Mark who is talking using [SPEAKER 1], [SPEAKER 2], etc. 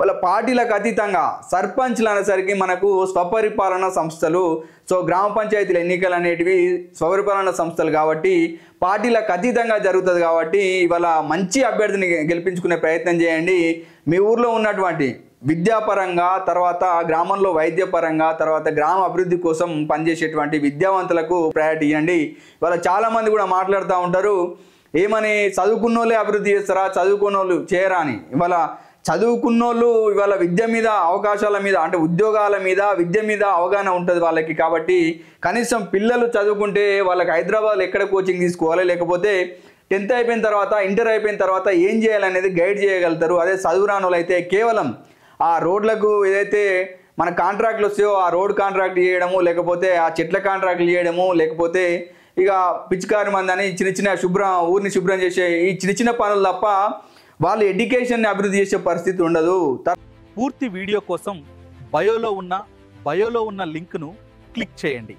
[SPEAKER 1] వాళ్ళ పార్టీలకు అతీతంగా సర్పంచ్లు అనేసరికి మనకు స్వపరిపాలన సంస్థలు. సో గ్రామ పంచాయతీల ఎన్నికలు అనేటివి స్వపరిపాలన సంస్థలు కాబట్టి పార్టీలకు అతీతంగా జరుగుతుంది కాబట్టి ఇవాళ మంచి అభ్యర్థిని గెలిపించుకునే ప్రయత్నం చేయండి. మీ ఊర్లో ఉన్నటువంటి విద్యాపరంగా, తర్వాత గ్రామంలో వైద్యపరంగా, తర్వాత గ్రామ అభివృద్ధి కోసం పనిచేసేటువంటి విద్యావంతులకు ప్రయారిటీ ఇవ్వండి. ఇవాళ చాలామంది కూడా మాట్లాడుతూ ఉంటారు, ఏమని చదువుకున్నోళ్ళే అభివృద్ధి చేస్తారా, చదువుకున్నోళ్ళు చేయరా అని. ఇవాళ చదువుకున్నోళ్ళు ఇవాళ విద్య మీద, అవకాశాల మీద, అంటే ఉద్యోగాల మీద, విద్య మీద అవగాహన ఉంటుంది వాళ్ళకి. కాబట్టి కనీసం పిల్లలు చదువుకుంటే వాళ్ళకి హైదరాబాద్లో ఎక్కడ కోచింగ్ తీసుకోవాలి, లేకపోతే 10th అయిపోయిన తర్వాత, ఇంటర్ అయిపోయిన తర్వాత ఏం చేయాలనేది గైడ్ చేయగలుగుతారు. అదే చదువురాని వాళ్ళు అయితే కేవలం ఆ రోడ్లకు ఏదైతే మన కాంట్రాక్ట్లు వస్తాయో ఆ రోడ్ కాంట్రాక్ట్ చేయడము, లేకపోతే ఆ చెట్ల కాంట్రాక్ట్లు చేయడము, లేకపోతే ఇక పిచికారి మందని చిన్న చిన్న ఊరిని శుభ్రం చేసే ఈ చిన్న చిన్న పనులు తప్ప వాళ్ళు ఎడ్యుకేషన్ని అభివృద్ధి చేసే పరిస్థితి ఉండదు.
[SPEAKER 2] పూర్తి వీడియో కోసం బయోలో ఉన్న లింక్ను క్లిక్ చేయండి.